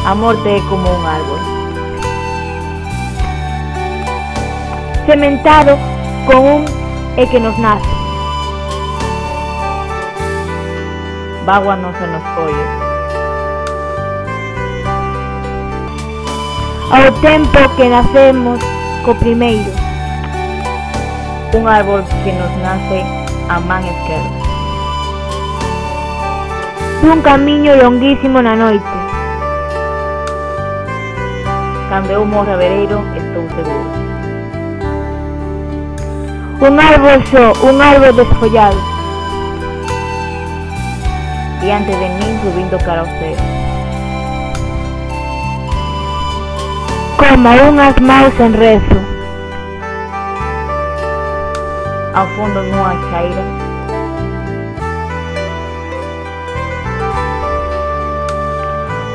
a morte é como un árbol, sementado con un e que nos nace. Báguanos nos collos. Ao tempo que nacemos co primeiro, un árbol que nos nace a man esquerda. Dun camiño longuísimo na noite. Cando eu morra vereiro, estou seguro. Un árbol só, un árbol desfollado, diante de min subindo cara ao ceo. Como unhas maus en rezo, ao fondo nunha chaira,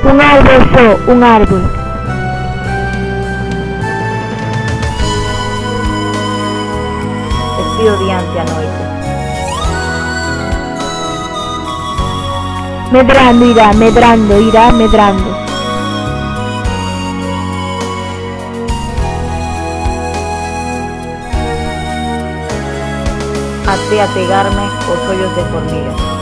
un árbol só, un árbol. Espío diante a noite. Medrando irá, medrando, irá medrando. Até ategarme os ollos de formiga.